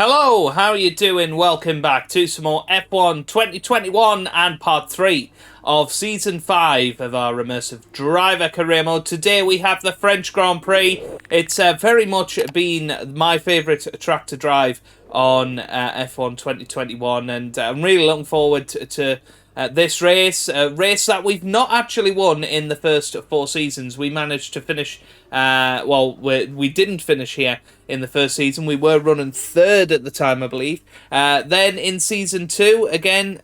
Hello, how are you doing? Welcome back to some more F1 2021 and part 3 of Season 5 of our Immersive Driver Career Mode. Today we have the French Grand Prix. It's very much been my favourite track to drive on F1 2021, and I'm really looking forward to this race, a race that we've not actually won in the first 4 seasons. We managed to finish, we didn't finish here in the first season. We were running 3rd at the time, I believe. Then in Season 2, again,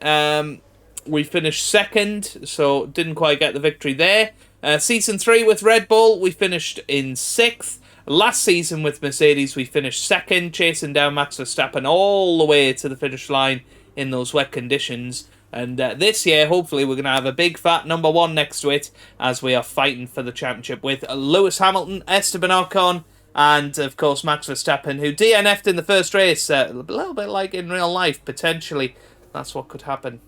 we finished 2nd, so didn't quite get the victory there. Season 3 with Red Bull, we finished in 6th. Last season with Mercedes, we finished 2nd, chasing down Max Verstappen all the way to the finish line in those wet conditions. And this year, hopefully, we're going to have a big fat number 1 next to it as we are fighting for the championship with Lewis Hamilton, Esteban Ocon, and, of course, Max Verstappen, who DNF'd in the first race. A little bit like in real life, potentially. That's what could happen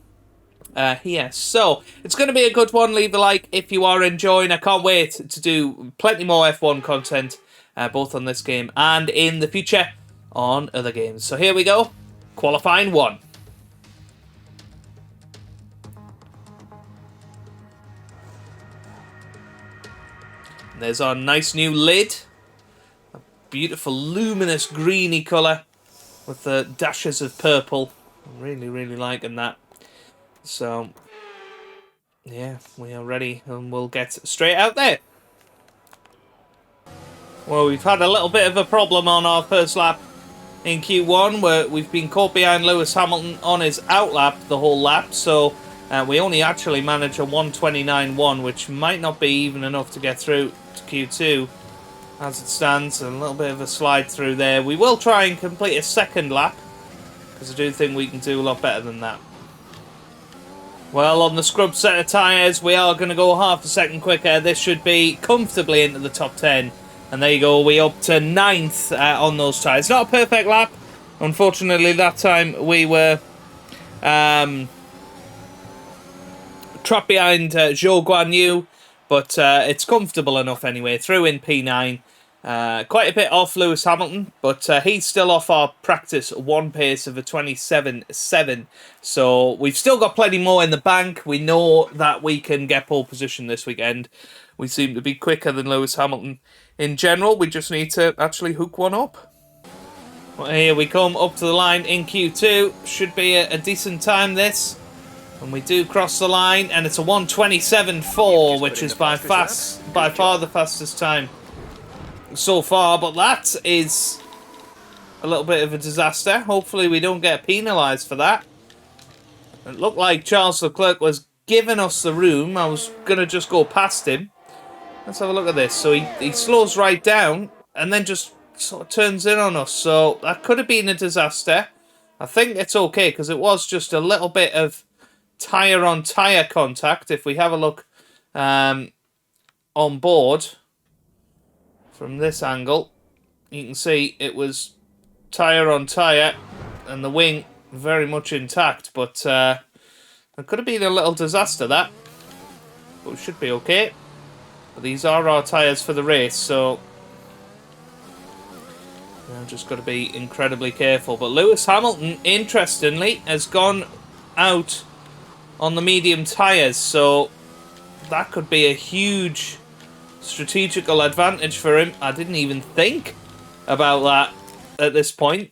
here. So, it's going to be a good one. Leave a like if you are enjoying. I can't wait to do plenty more F1 content, both on this game and in the future on other games. So, here we go. Qualifying 1. There's our nice new lid. A beautiful luminous greeny colour with the dashes of purple. I'm really liking that. So, yeah, we are ready and we'll get straight out there. Well, we've had a little bit of a problem on our first lap in Q1 where we've been caught behind Lewis Hamilton on his outlap the whole lap. So, we only actually managed a 1:29.1, which might not be even enough to get through to Q2 as it stands. A little bit of a slide through there. We will try and complete a 2nd lap because I do think we can do a lot better than that. Well, on the scrub set of tyres, we are going to go half a second quicker. This should be comfortably into the top 10. And there you go, we up to 9th on those tyres. Not a perfect lap. Unfortunately, that time we were trapped behind Zhou Guanyu, but it's comfortable enough anyway. Through in P9. Quite a bit off Lewis Hamilton, but he's still off our practice 1 pace of a 27.7. So we've still got plenty more in the bank. We know that we can get pole position this weekend. We seem to be quicker than Lewis Hamilton in general. We just need to actually hook one up. Well, here we come up to the line in Q2. Should be a decent time this. And we do cross the line, and it's a 1:27.4, which is by far the fastest time so far. But that is a little bit of a disaster. Hopefully we don't get penalised for that. It looked like Charles Leclerc was giving us the room. I was going to just go past him. Let's have a look at this. So he slows right down and then just sort of turns in on us. So that could have been a disaster. I think it's okay because it was just a little bit of tyre-on-tyre contact. If we have a look on board from this angle, you can see it was tyre-on-tyre and the wing very much intact, but it could have been a little disaster, that. But we should be okay. But these are our tyres for the race, so I've just got to be incredibly careful. But Lewis Hamilton, interestingly, has gone out on the medium tyres, so that could be a huge strategical advantage for him. I didn't even think about that at this point.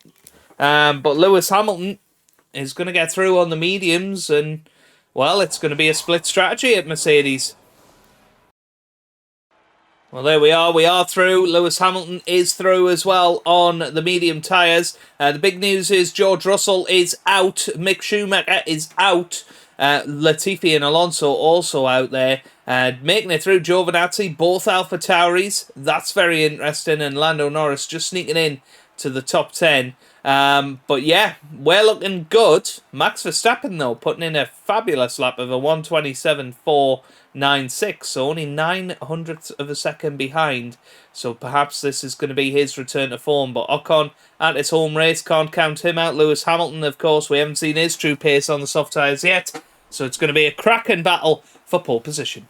But Lewis Hamilton is going to get through on the mediums, and, well, it's going to be a split strategy at Mercedes. Well, there we are. We are through. Lewis Hamilton is through as well on the medium tyres. The big news is George Russell is out. Mick Schumacher is out. Latifi and Alonso also out there. Making it through Giovinazzi, both Alpha Tauris. That's very interesting. And Lando Norris just sneaking in to the top 10. But yeah, we're looking good. Max Verstappen, though, putting in a fabulous lap of a 1:27.496, so only 900ths of a second behind. So perhaps this is going to be his return to form. But Ocon at his home race, can't count him out. Lewis Hamilton, of course, we haven't seen his true pace on the soft tyres yet. So it's going to be a cracking battle for pole position.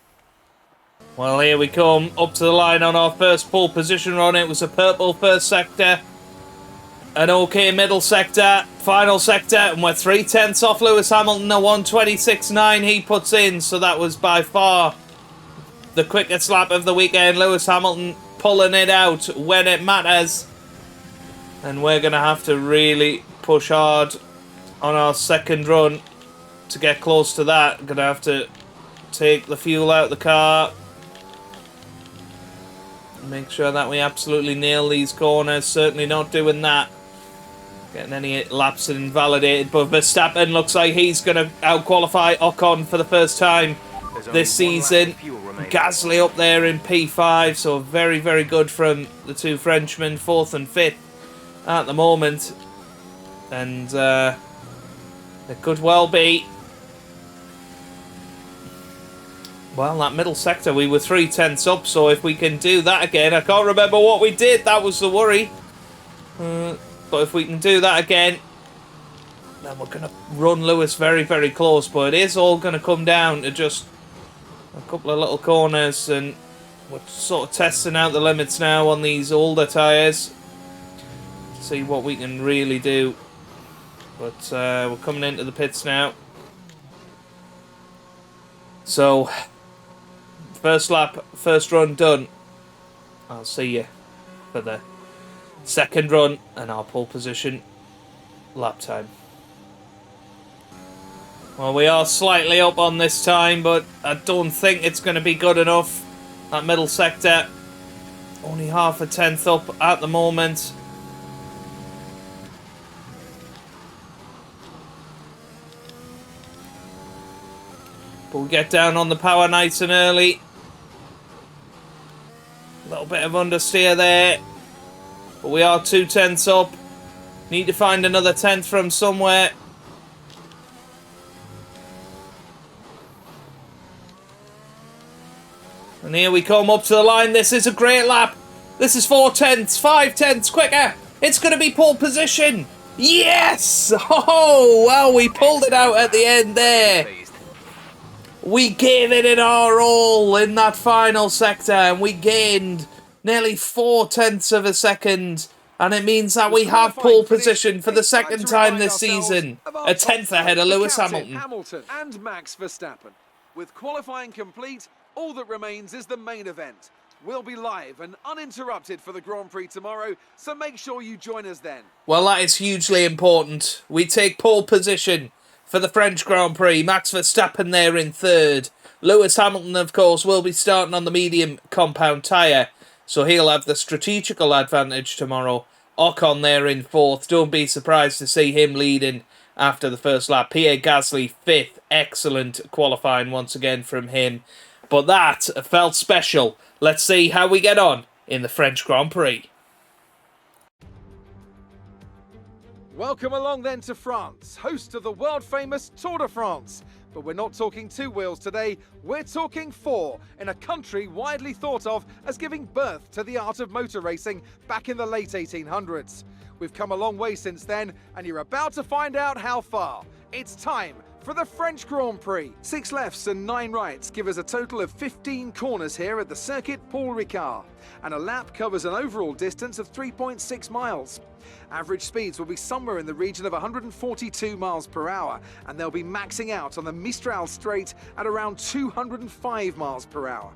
Well, here we come up to the line on our first pole position run. It was a purple first sector. an okay middle sector, final sector, and we're 3/10 off Lewis Hamilton, a 1:26.9 he puts in, so that was by far the quickest lap of the weekend. Lewis Hamilton pulling it out when it matters, and we're going to have to really push hard on our second run to get close to that. Going to have to take the fuel out of the car, make sure that we absolutely nail these corners. Certainly not doing that, getting any laps invalidated, but Verstappen looks like he's going to out-qualify Ocon for the first time this season. Gasly up there in P5, so very, very good from the two Frenchmen, 4th and 5th at the moment. And it could well be, well, that middle sector, we were 3/10 up, so if we can do that again, I can't remember what we did, that was the worry. But if we can do that again, then we're going to run Lewis very, very close. But it is all going to come down to just a couple of little corners, and we're sort of testing out the limits now on these older tyres to see what we can really do. But we're coming into the pits now. So, first lap, first run done. I'll see you for the second run and our pole position lap time. Well, we are slightly up on this time, but I don't think it's going to be good enough. That middle sector, only half a tenth up at the moment. But we get down on the power nice and early. A little bit of understeer there. But we are 2/10 up. Need to find another 10th from somewhere. And here we come up to the line. This is a great lap. This is 4/10, 5/10 quicker. It's going to be pole position. Yes! Oh, well, we pulled it out at the end there. We gave it in our all in that final sector, and we gained nearly 4/10 of a second. And it means that we have pole position for the second time this season. A 10th ahead of Lewis Hamilton. Hamilton and Max Verstappen. With qualifying complete, all that remains is the main event. We'll be live and uninterrupted for the Grand Prix tomorrow, so make sure you join us then. Well, that is hugely important. We take pole position for the French Grand Prix. Max Verstappen there in 3rd. Lewis Hamilton, of course, will be starting on the medium compound tyre, so he'll have the strategical advantage tomorrow. Ocon there in 4th. Don't be surprised to see him leading after the first lap. Pierre Gasly 5th. Excellent qualifying once again from him. But that felt special. Let's see how we get on in the French Grand Prix. Welcome along then to France, host of the world-famous Tour de France. But we're not talking 2 wheels today, we're talking 4, in a country widely thought of as giving birth to the art of motor racing back in the late 1800s. We've come a long way since then, and you're about to find out how far. It's time for the French Grand Prix. 6 lefts and 9 rights give us a total of 15 corners here at the circuit Paul Ricard, and a lap covers an overall distance of 3.6 miles. Average speeds will be somewhere in the region of 142 miles per hour, and they'll be maxing out on the Mistral Straight at around 205 miles per hour.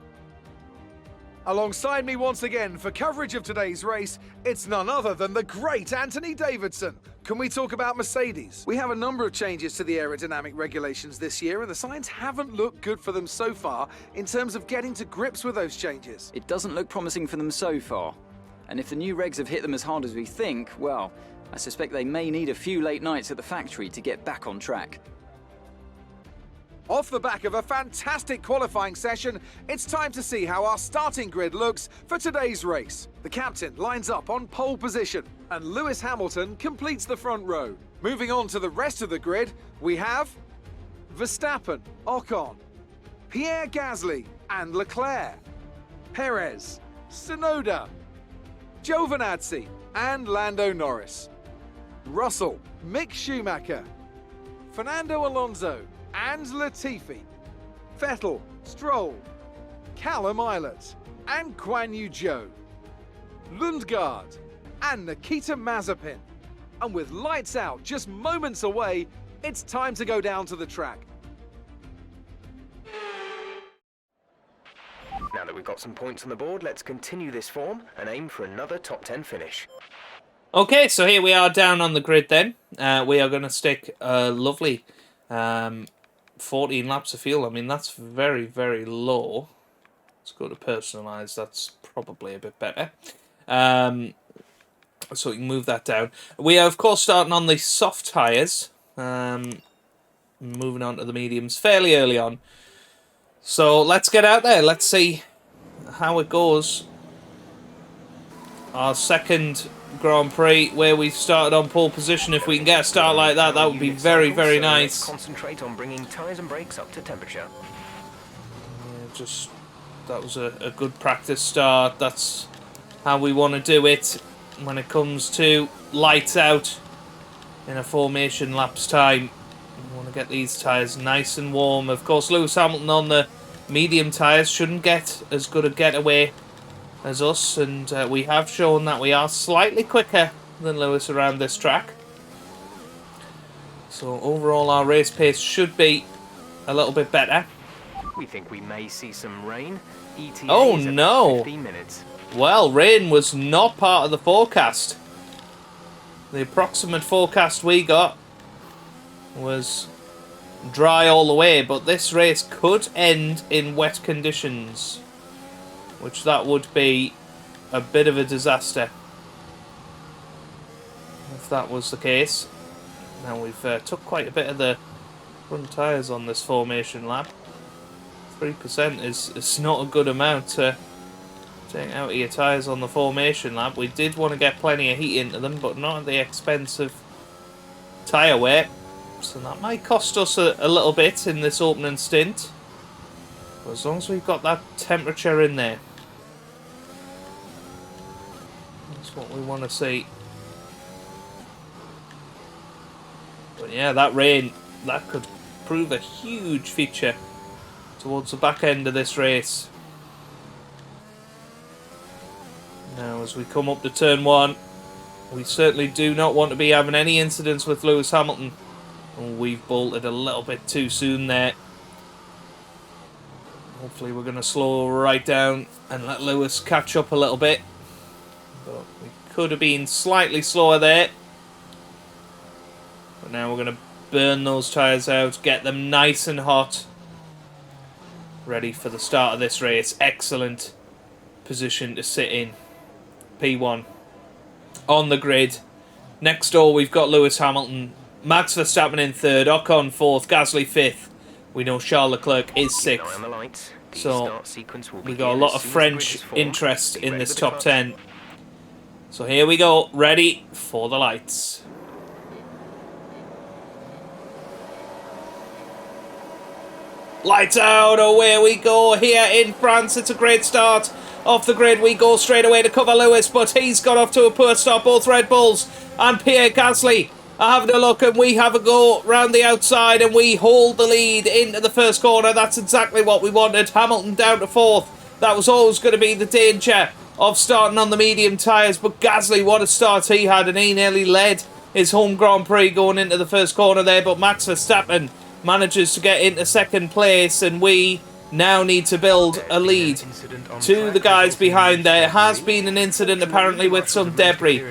Alongside me once again for coverage of today's race, it's none other than the great Anthony Davidson. Can we talk about Mercedes? We have a number of changes to the aerodynamic regulations this year, and the signs haven't looked good for them so far in terms of getting to grips with those changes. It doesn't look promising for them so far. And if the new regs have hit them as hard as we think, well, I suspect they may need a few late nights at the factory to get back on track. Off the back of a fantastic qualifying session, it's time to see how our starting grid looks for today's race. The captain lines up on pole position, and Lewis Hamilton completes the front row. Moving on to the rest of the grid, we have Verstappen, Ocon, Pierre Gasly and Leclerc, Perez, Tsunoda, Giovinazzi and Lando Norris, Russell, Mick Schumacher, Fernando Alonso and Latifi, Vettel, Stroll, Callum Ilott and Guan Yu Zhou, Lundgaard and Nikita Mazepin, And with lights out just moments away, it's time to go down to the track. Now that we've got some points on the board, let's continue this form and aim for another top 10 finish. Okay, so here we are down on the grid then. We are going to stick a lovely 14 laps of fuel. I mean, that's very, very low. Let's go to personalise. That's probably a bit better. So we can move that down. We are, of course, starting on the soft tyres. Moving on to the mediums fairly early on. So let's get out there. Let's see how it goes. Our second Grand Prix where we started on pole position. If we can get a start like that, that would be very, very nice. Concentrate on bringing tyres and brakes up to temperature. Yeah, that was a good practice start. That's how we want to do it when it comes to lights out in a formation lap's time. We want to get these tyres nice and warm. Of course, Lewis Hamilton on the medium tyres shouldn't get as good a getaway as us, and we have shown that we are slightly quicker than Lewis around this track. So overall our race pace should be a little bit better. We think we may see some rain. ETA Oh is at no! 15 minutes. Well, rain was not part of the forecast. The approximate forecast we got was dry all the way, but this race could end in wet conditions, which that would be a bit of a disaster if that was the case. Now we've took quite a bit of the front tyres on this formation lap. 3% is not a good amount to take out of your tyres on the formation lap. We did want to get plenty of heat into them, but not at the expense of tyre wear. So that might cost us a little bit in this opening stint. But as long as we've got that temperature in there, that's what we want to see. But yeah, that rain, that could prove a huge feature towards the back end of this race. Now as we come up to turn 1, we certainly do not want to be having any incidents with Lewis Hamilton. And we've bolted a little bit too soon there. Hopefully we're going to slow right down and let Lewis catch up a little bit. But we could have been slightly slower there. But now we're going to burn those tyres out, get them nice and hot. Ready for the start of this race. Excellent position to sit in. P1 on the grid. Next door we've got Lewis Hamilton, Max Verstappen in 3rd, Ocon 4th, Gasly 5th. We know Charles Leclerc is 6th. So we got a lot of French interest in this top 10. So here we go, ready for the lights. Lights out, away we go here in France. It's a great start. Off the grid we go straight away to cover Lewis, but he's got off to a poor start. Both Red Bulls and Pierre Gasly are having a look, and we have a go round the outside and we hold the lead into the first corner. That's exactly what we wanted. Hamilton down to 4th. That was always going to be the danger of starting on the medium tyres, but Gasly, what a start he had, and he nearly led his home Grand Prix going into the first corner there, but Max Verstappen manages to get into 2nd place, and we now need to build a lead to the guys behind. There has been an incident apparently with some debris.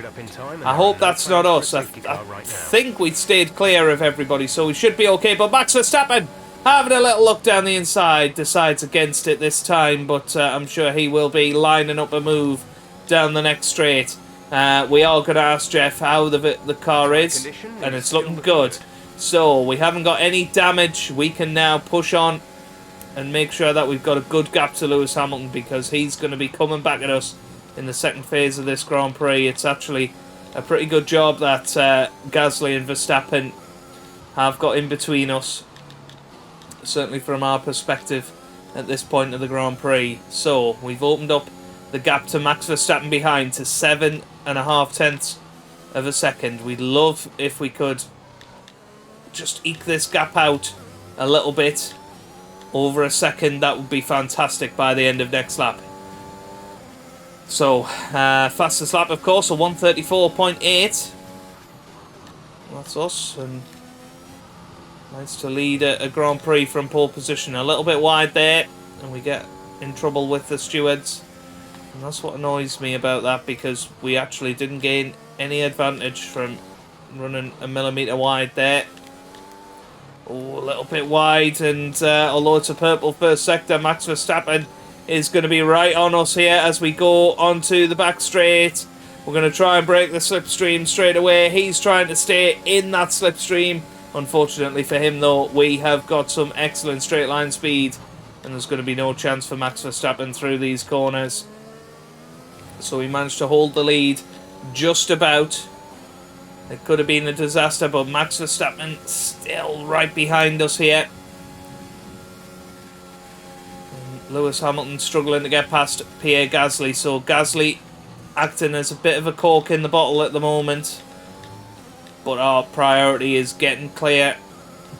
I hope that's not us. I think we stayed clear of everybody, so we should be okay. But Max Verstappen having a little look down the inside, decides against it this time, but I'm sure he will be lining up a move down the next straight. We are going to ask Jeff how the car is, and it's looking good. So we haven't got any damage. We can now push on and make sure that we've got a good gap to Lewis Hamilton, because he's going to be coming back at us in the second phase of this Grand Prix. It's actually a pretty good job that Gasly and Verstappen have got in between us, certainly from our perspective at this point of the Grand Prix. So we've opened up the gap to Max Verstappen behind to 7.5 tenths of a second. We'd love if we could just eke this gap out a little bit. Over a second, that would be fantastic by the end of next lap. So, fastest lap, of course, a 1:34.8. That's us, and nice to lead a Grand Prix from pole position. A little bit wide there, and we get in trouble with the stewards. And that's what annoys me about that, because we actually didn't gain any advantage from running a millimetre wide there. Oh, a little bit wide, and although it's a purple first sector, Max Verstappen is going to be right on us here as we go onto the back straight. We're going to try and break the slipstream straight away. He's trying to stay in that slipstream. Unfortunately for him, though, we have got some excellent straight line speed, and there's going to be no chance for Max Verstappen through these corners. So we managed to hold the lead just about. It could have been a disaster, but Max Verstappen still right behind us here. And Lewis Hamilton struggling to get past Pierre Gasly. So Gasly acting as a bit of a cork in the bottle at the moment. But our priority is getting clear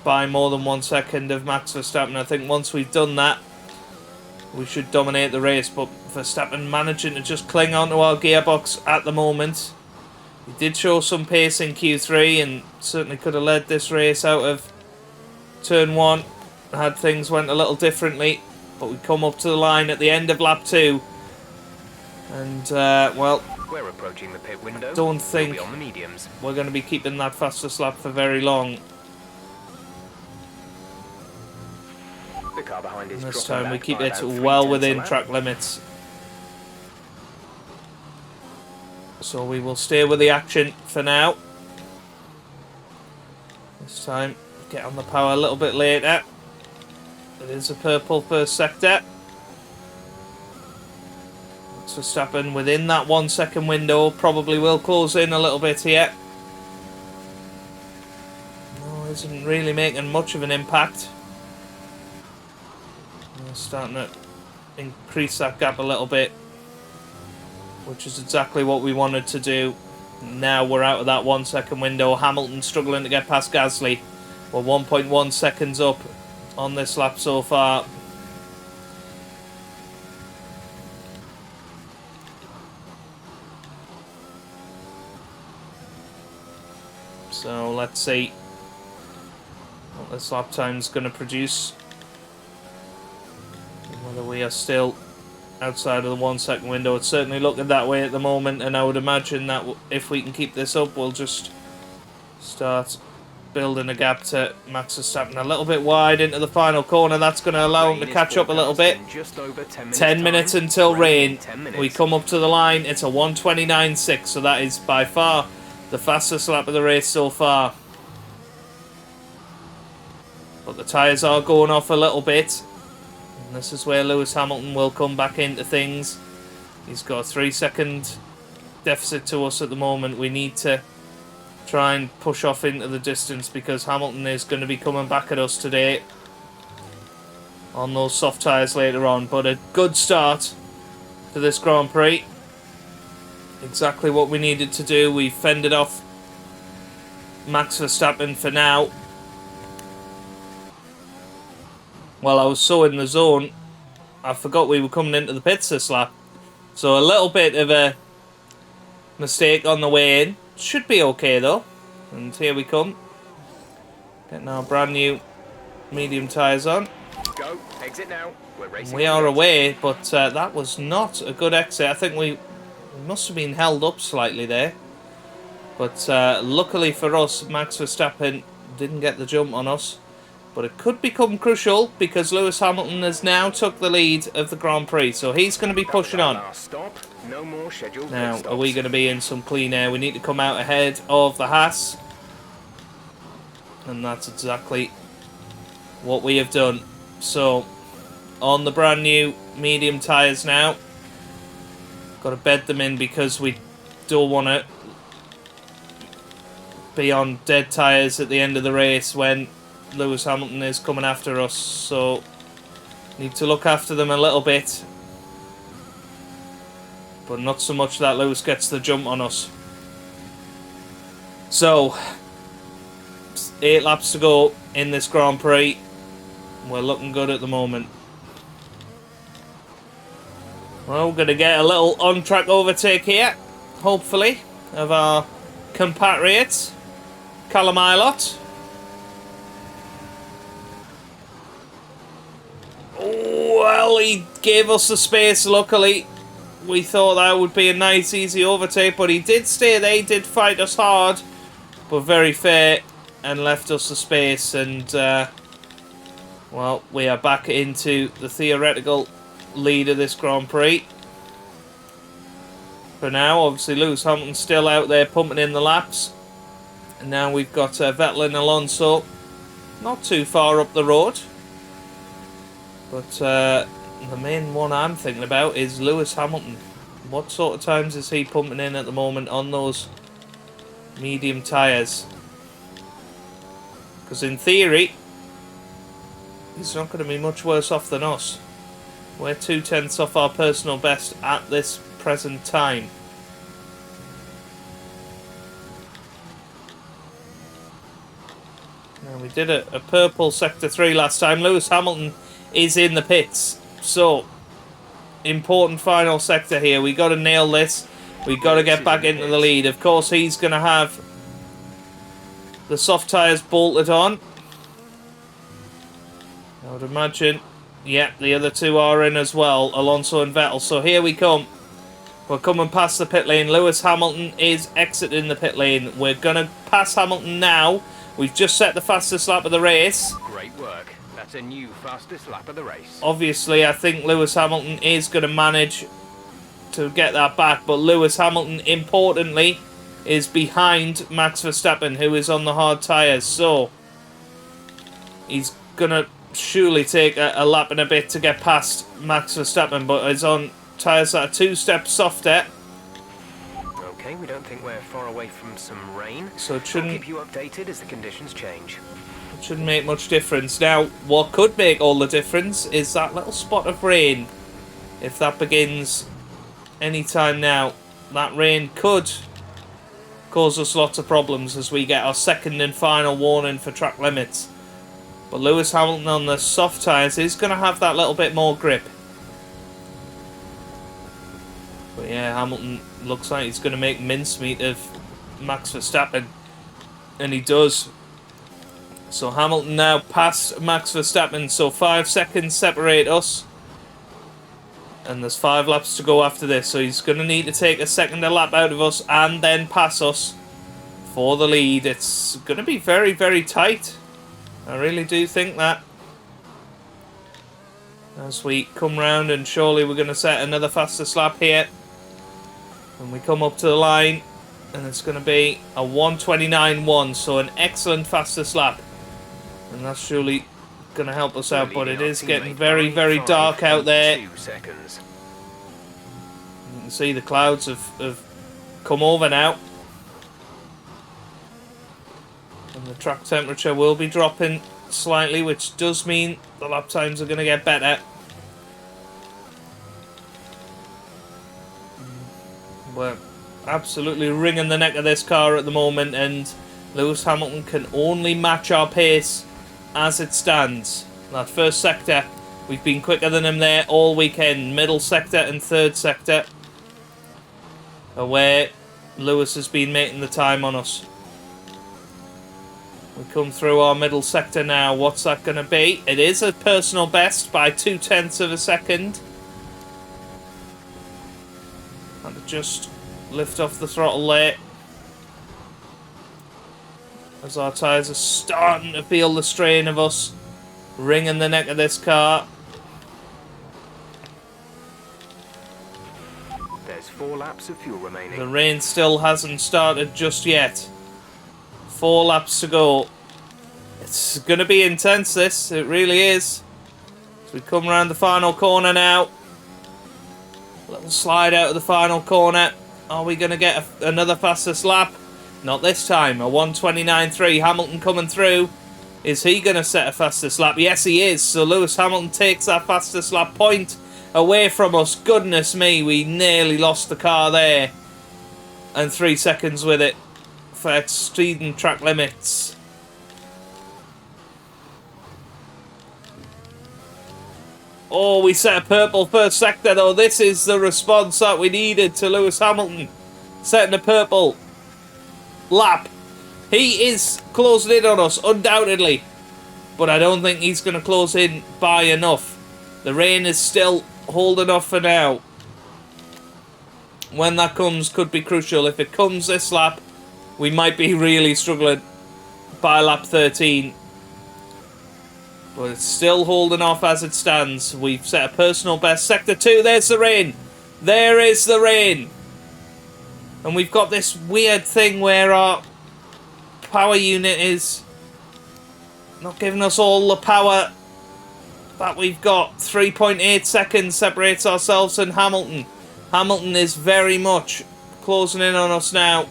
by more than 1 second of Max Verstappen. I think once we've done that, we should dominate the race. But Verstappen managing to just cling onto our gearbox at the moment. He did show some pace in Q3 and certainly could have led this race out of turn 1 had things went a little differently. But we come up to the line at the end of lap 2. And, well, we're approaching the pit window. Don't think we'll be on the mediums. We're going to be keeping that fastest lap for very long. The car behind is And this dropping time we back keep by it about 3 well tenths within a lap. track limits. So we will stay with the action for now. This time, get on the power a little bit later. It is a purple first sector. Max Verstappen within that 1 second window. Probably will close in a little bit here. No, isn't really making much of an impact. We're starting to increase that gap a little bit, which is exactly what we wanted to do. Now we're out of that 1 second window. Hamilton struggling to get past Gasly. We're 1.1 seconds up on this lap so far. So let's see what this lap time is going to produce. Whether we are still outside of the 1 second window. It's certainly looking that way at the moment, and I would imagine that if we can keep this up, we'll just start building a gap to Max Verstappen a little bit wide into the final corner. That's going to allow him to catch up a little bit. Just over 10 minutes until rain. We come up to the line. It's a 1:29.6, so that is by far the fastest lap of the race so far. But the tyres are going off a little bit. And this is where Lewis Hamilton will come back into things. He's got a 3 second deficit to us at the moment. We need to try and push off into the distance, because Hamilton is going to be coming back at us today on those soft tyres later on. But a good start to this Grand Prix. Exactly what we needed to do. We fended off Max Verstappen for now. While I was so in the zone, I forgot we were coming into the pits this lap. So a little bit of a mistake on the way in. Should be okay though. And here we come. Getting our brand new medium tyres on. Go, exit now. We're racing. We are away, but that was not a good exit. I think we must have been held up slightly there. But luckily for us, Max Verstappen didn't get the jump on us. But it could become crucial, because Lewis Hamilton has now took the lead of the Grand Prix. So he's going to be pushing on. No more scheduled Now, are we going to be in some clean air? We need to come out ahead of the Haas. And that's exactly what we have done. So, on the brand new medium tyres now. Got to bed them in, because we don't want to be on dead tyres at the end of the race when Lewis Hamilton is coming after us. So, need to look after them a little bit. But not so much that Lewis gets the jump on us. So, 8 laps to go in this Grand Prix. We're looking good at the moment. Well, we're going to get a little on-track overtake here, hopefully, of our compatriots. Callum Ilott. Well, he gave us the space, luckily. We thought that would be a nice, easy overtake, but he did stay there. He did fight us hard, but very fair, and left us the space. And, well, we are back into the theoretical lead of this Grand Prix. For now, obviously, Lewis Hamilton's still out there pumping in the laps. And now we've got Vettel and Alonso not too far up the road. But the main one I'm thinking about is Lewis Hamilton. What sort of times is he pumping in at the moment on those medium tyres? Because in theory, he's not going to be much worse off than us. We're 2/10 off our personal best at this present time. Now, we did a purple sector 3 last time. Lewis Hamilton is in the pits, so important final sector here. We got to nail this. We got to get back into the lead. Of course, he's going to have the soft tyres bolted on. I would imagine, yeah, the other two are in as well, Alonso and Vettel. So here we come. We're coming past the pit lane. Lewis Hamilton is exiting the pit lane. We're going to pass Hamilton now. We've just set the fastest lap of the race. Great work. That's a new fastest lap of the race. Obviously, I think Lewis Hamilton is going to manage to get that back. But Lewis Hamilton, importantly, is behind Max Verstappen, who is on the hard tyres. So, he's going to surely take a lap and a bit to get past Max Verstappen. But he's on tyres that are 2 steps softer. Okay, we don't think we're far away from some rain. So it shouldn't... I'll keep you updated as the conditions change. Shouldn't make much difference. Now, what could make all the difference is that little spot of rain. If that begins anytime now, that rain could cause us lots of problems as we get our second and final warning for track limits. But Lewis Hamilton on the soft tyres is going to have that little bit more grip. But yeah, Hamilton looks like he's going to make mincemeat of Max Verstappen. And he does. So Hamilton now past Max Verstappen, so 5 seconds separate us. And there's 5 laps to go after this, so he's going to need to take a second a lap out of us and then pass us for the lead. It's going to be very, very tight. I really do think that. As we come round, and surely we're going to set another fastest lap here. And we come up to the line, and it's going to be a 1:29.1, so an excellent fastest lap. And that's surely going to help us out, but it is getting very, very dark out there. 2 seconds. You can see the clouds have come over now. And the track temperature will be dropping slightly, which does mean the lap times are going to get better. We're absolutely wringing the neck of this car at the moment, and Lewis Hamilton can only match our pace as it stands. That first sector, we've been quicker than him there all weekend. Middle sector and third sector are where Lewis has been making the time on us. We come through our middle sector now. What's that going to be? It is a personal best by 0.2 of a second. And just lift off the throttle there, as our tyres are starting to feel the strain of us wringing the neck of this car. There's 4 laps of fuel remaining. The rain still hasn't started just yet. 4 laps to go. It's going to be intense, this. It really is. As we come around the final corner now. Little slide out of the final corner. Are we going to get another fastest lap? Not this time. A 1:29.3. Hamilton coming through. Is he going to set a fastest lap? Yes, he is. So Lewis Hamilton takes that fastest lap point away from us. Goodness me, we nearly lost the car there. And 3 seconds with it for exceeding track limits. Oh, we set a purple first sector though. This is the response that we needed to Lewis Hamilton. Setting a purple lap He is closing in on us, undoubtedly. But I don't think he's going to close in by enough. The rain is still holding off for now. When that comes, could be crucial. If it comes this lap, we might be really struggling by lap 13. But it's still holding off as it stands. We've set a personal best. Sector 2, there's the rain. There is the rain. And we've got this weird thing where our power unit is not giving us all the power that we've got. 3.8 seconds separates ourselves and Hamilton. Hamilton is very much closing in on us now.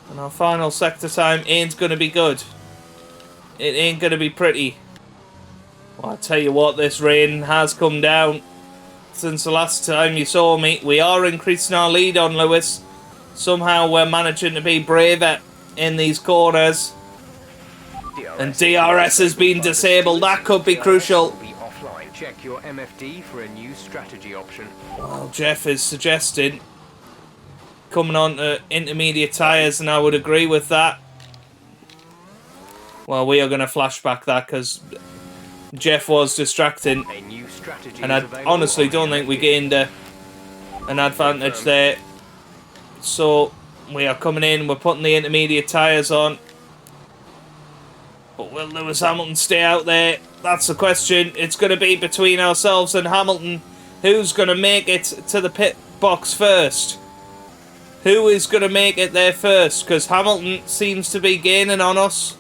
And our final sector time ain't going to be good. It ain't going to be pretty. Well, I tell you what, this rain has come down since the last time you saw me. We are increasing our lead on Lewis. Somehow we're managing to be braver in these corners. And DRS has been disabled. That could be crucial. Check your MFD for a new strategy option. Well, Jeff is suggesting coming on to intermediate tyres, and I would agree with that. Well, we are going to flashback that because Jeff was distracting. A new strategy And I honestly don't think we gained an advantage there. So we are coming in, we're putting the intermediate tyres on. But will Lewis Hamilton stay out there? That's the question. It's going to be between ourselves and Hamilton. Who's going to make it to the pit box first? Who is going to make it there first? Because Hamilton seems to be gaining on us.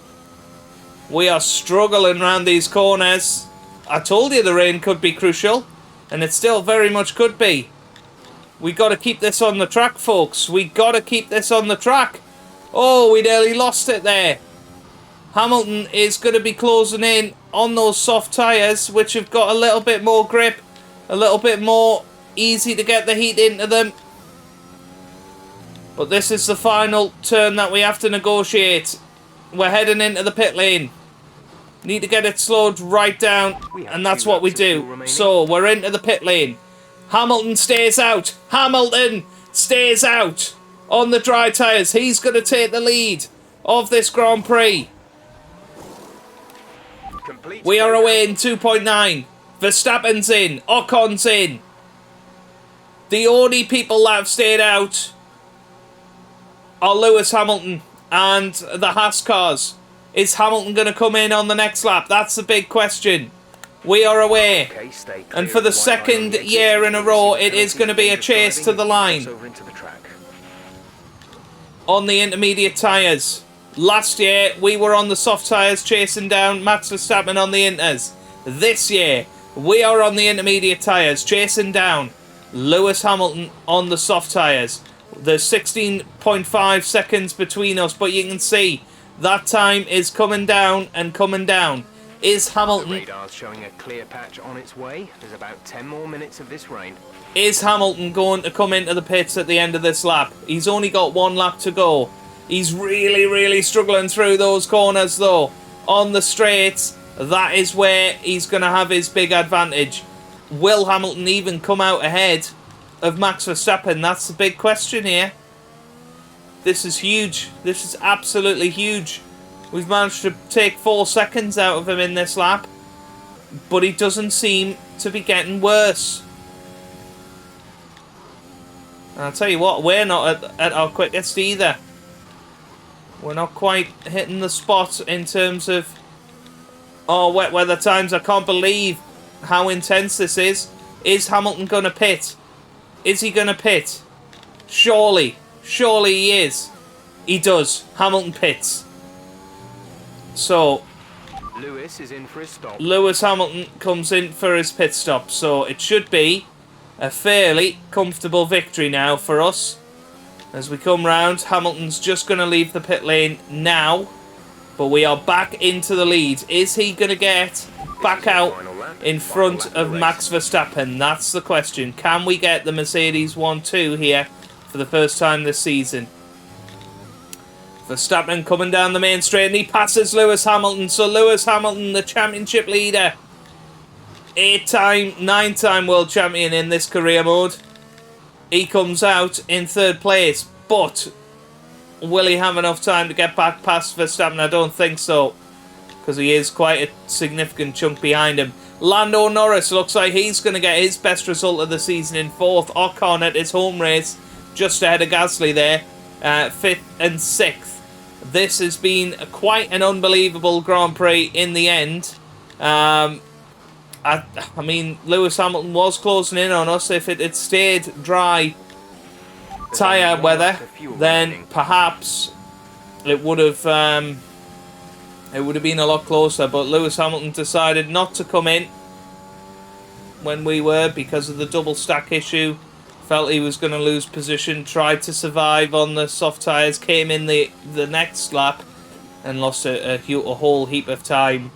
We are struggling around these corners. I told you the rain could be crucial. And it still very much could be. We got to keep this on the track, folks. We got to keep this on the track. Oh, we nearly lost it there. Hamilton is going to be closing in on those soft tyres, which have got a little bit more grip, a little bit more easy to get the heat into them. But this is the final turn that we have to negotiate. We're heading into the pit lane. Need to get it slowed right down, and that's what we do. So, we're into the pit lane. Hamilton stays out. Hamilton stays out on the dry tyres. He's going to take the lead of this Grand Prix. We are away in 2.9. Verstappen's in. Ocon's in. The only people that have stayed out are Lewis Hamilton and the Haas cars. Is Hamilton going to come in on the next lap? That's the big question. We are away. And for the second year in a row, it is going to be a chase to the line. On the intermediate tyres. Last year, we were on the soft tyres chasing down Max Verstappen on the inters. This year, we are on the intermediate tyres chasing down Lewis Hamilton on the soft tyres. There's 16.5 seconds between us, but you can see that time is coming down and coming down. Is Hamilton... The radar's showing a clear patch on its way. There's about 10 more minutes of this rain. Is Hamilton going to come into the pits at the end of this lap? He's only got one lap to go. He's really, really struggling through those corners, though. On the straights, that is where he's going to have his big advantage. Will Hamilton even come out ahead of Max Verstappen? That's the big question here. This is huge. This is absolutely huge. We've managed to take 4 seconds out of him in this lap, but he doesn't seem to be getting worse. And I'll tell you what, we're not at our quickest either. We're not quite hitting the spot in terms of our wet weather times. I can't believe how intense this is. Is Hamilton going to pit? Is he going to pit? Surely. Surely he is. He does. Hamilton pits. So, Lewis is in for his stop. Lewis Hamilton comes in for his pit stop. So, it should be a fairly comfortable victory now for us. As we come round, Hamilton's just going to leave the pit lane now. But we are back into the lead. Is he going to get back out in front of Max Verstappen? That's the question. Can we get the Mercedes 1-2 here for the first time this season? Verstappen coming down the main straight and he passes Lewis Hamilton. So Lewis Hamilton, the championship leader. 8-time, 9-time world champion in this career mode. He comes out in 3rd place, but will he have enough time to get back past Verstappen? I don't think so, because he is quite a significant chunk behind him. Lando Norris looks like he's going to get his best result of the season in 4th. Ocon at his home race, just ahead of Gasly there, 5th and 6th. This has been quite an unbelievable Grand Prix in the end. I mean, Lewis Hamilton was closing in on us. If it had stayed dry tyre weather, then perhaps it would have been a lot closer. But Lewis Hamilton decided not to come in when we were, because of the double stack issue. Felt he was going to lose position, tried to survive on the soft tyres, came in the next lap and lost a whole heap of time.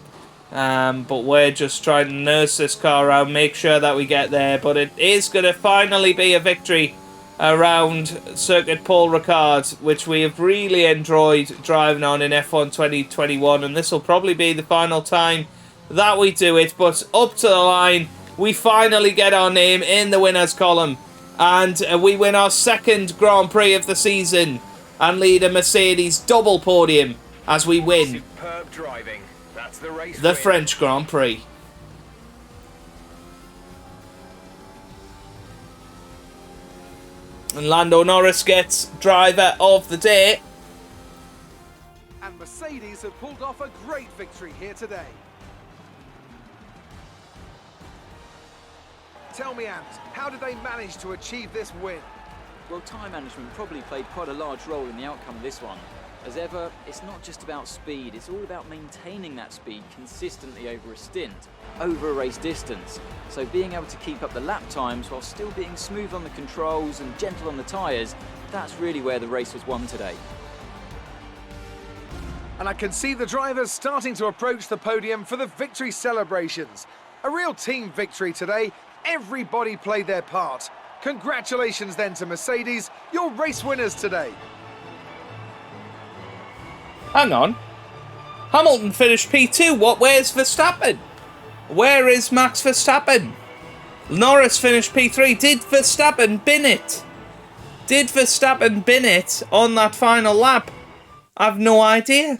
But we're just trying to nurse this car around, make sure that we get there. But it is going to finally be a victory around Circuit Paul Ricard, which we have really enjoyed driving on in F1 2021. And this will probably be the final time that we do it. But up to the line, we finally get our name in the winners column. And we win our 2nd Grand Prix of the season and lead a Mercedes double podium as we win Superb driving. That's the race the win. French Grand Prix. And Lando Norris gets driver of the day. And Mercedes have pulled off a great victory here today. Tell me, Ant, how did they manage to achieve this win? Well, time management probably played quite a large role in the outcome of this one. As ever, it's not just about speed, it's all about maintaining that speed consistently over a stint, over a race distance. So being able to keep up the lap times while still being smooth on the controls and gentle on the tyres, that's really where the race was won today. And I can see the drivers starting to approach the podium for the victory celebrations. A real team victory today. Everybody played their part. Congratulations then to Mercedes, your race winners today. Hang on. Hamilton finished P2. Where's Verstappen? Where is Max Verstappen? Norris finished P3. Did Verstappen bin it? Did Verstappen bin it on that final lap? I've no idea.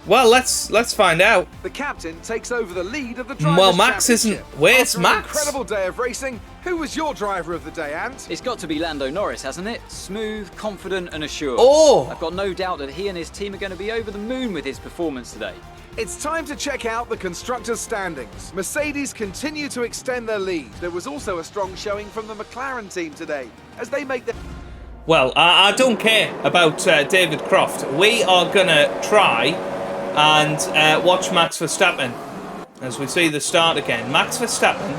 Well, let's find out. The captain takes over the lead of the Drivers' Well, Max Championship. isn't. Where's After Max? An incredible day of racing. Who was your driver of the day, Ant? It's got to be Lando Norris, hasn't it? Smooth, confident and assured. Oh! I've got no doubt that he and his team are going to be over the moon with his performance today. It's time to check out the constructors' standings. Mercedes continue to extend their lead. There was also a strong showing from the McLaren team today as they make their... Well, I don't care about David Croft. We are going to try and watch Max Verstappen as we see the start again. Max Verstappen,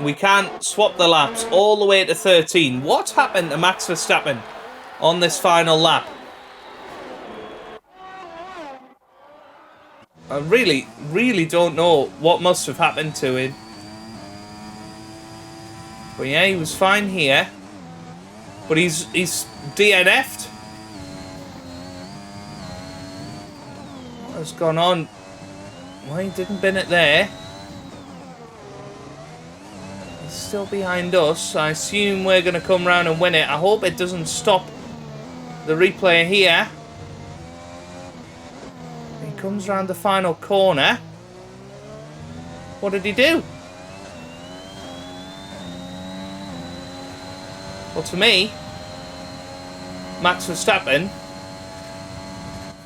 we can't swap the laps all the way to 13. What happened to Max Verstappen on this final lap? I really don't know what must have happened to him. But yeah, he was fine here. But he's DNF'd. What has gone on? Why he didn't bin it there? He's still behind us. I assume we're going to come round and win it. I hope it doesn't stop the replay here. He comes round the final corner. What did he do? Well, to me, Max Verstappen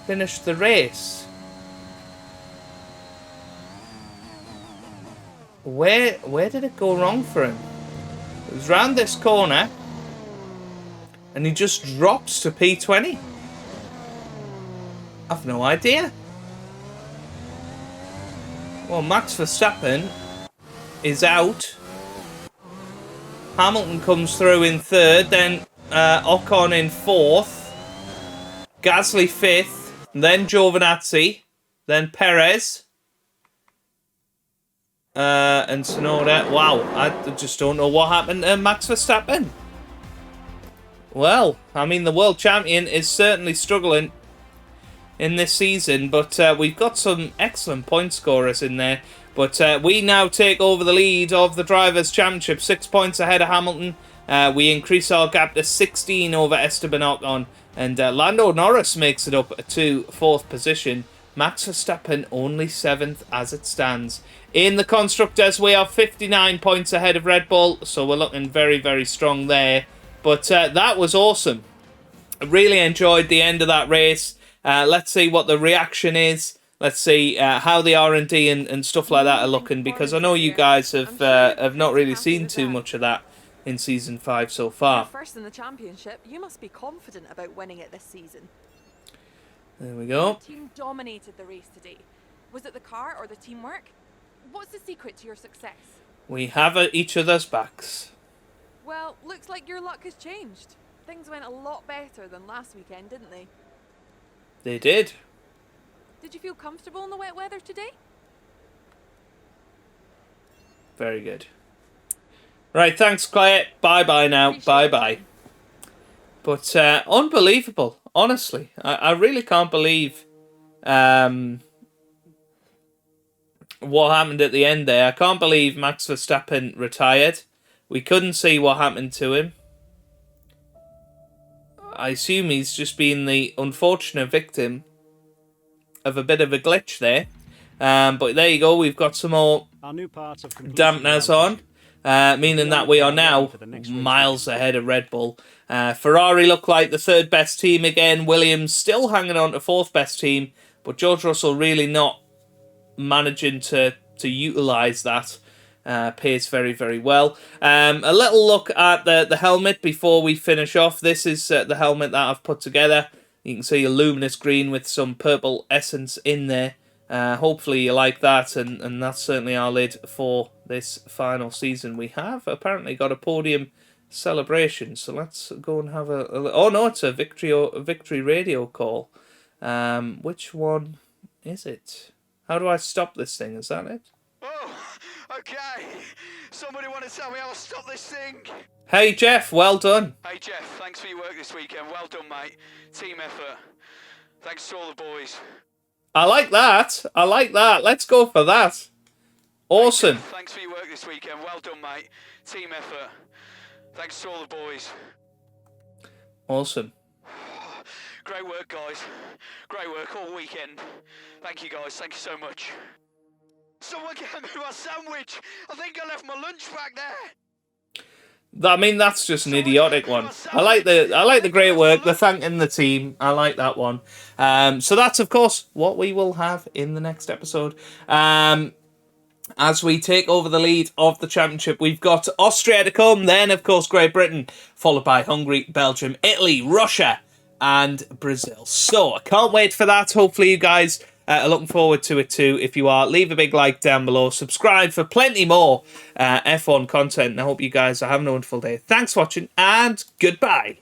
finished the race. Where did it go wrong for him? It was round this corner, and he just drops to P20. I've no idea. Well, Max Verstappen is out. Hamilton comes through in 3rd, then Ocon in 4th, Gasly 5th, then Giovinazzi, then Perez, and Tsunoda. Wow, I just don't know what happened to Max Verstappen. Well, I mean, the world champion is certainly struggling in this season, but we've got some excellent point scorers in there. But we now take over the lead of the Drivers' Championship, 6 points ahead of Hamilton, We increase our gap to 16 over Esteban Ocon, and Lando Norris makes it up to 4th position. Max Verstappen only 7th as it stands. In the Constructors, we are 59 points ahead of Red Bull, so we're looking very, very strong there. But that was awesome. I really enjoyed the end of that race. Let's see what the reaction is. Let's see how the R&D and stuff like that are looking, because I know you guys have not really seen too much of that in Season 5 so far. First in the championship, you must be confident about winning it this season. There we go. The team dominated the race today. Was it the car or the teamwork? What's the secret to your success? We have each other's backs. Well, looks like your luck has changed. Things went a lot better than last weekend, didn't they? They did. Did you feel comfortable in the wet weather today? Very good. Right, thanks, Claire. Bye-bye now. Bye-bye. But unbelievable, honestly. I really can't believe what happened at the end there. I can't believe Max Verstappen retired. We couldn't see what happened to him. I assume he's just been the unfortunate victim of a bit of a glitch there. But there you go. We've got some more dampeners on. Meaning that we are now miles ahead of Red Bull. Ferrari look like the 3rd best team again. Williams still hanging on to 4th best team. But George Russell really not managing to utilise that pace very, very well. A little look at the helmet before we finish off. This is the helmet that I've put together. You can see a luminous green with some purple essence in there. Hopefully you like that, and that's certainly our lid for this final season. We have apparently got a podium celebration, so let's go and have a oh no, it's a victory radio call. Which one is it? How do I stop this thing? Is that it? Oh, okay. Somebody want to tell me how to stop this thing? Hey Jeff, well done. Hey Jeff, thanks for your work this weekend. Well done, mate. Team effort. Thanks to all the boys. I like that. I like that. Let's go for that. Awesome. Hey Jeff, thanks for your work this weekend. Well done, mate. Team effort. Thanks to all the boys. Awesome. Great work, guys. Great work all weekend. Thank you, guys. Thank you so much. Someone get me my sandwich. I think I left my lunch back there. I mean, that's just an idiotic one. I like the great work, the thanking the team. I like that one. So that's, of course, what we will have in the next episode. As we take over the lead of the championship, we've got Austria to come, then, of course, Great Britain, followed by Hungary, Belgium, Italy, Russia, and Brazil. So I can't wait for that. Hopefully you guys are looking forward to it too. If you are, leave a big like down below. Subscribe for plenty more F1 content. And I hope you guys are having a wonderful day. Thanks for watching, and goodbye.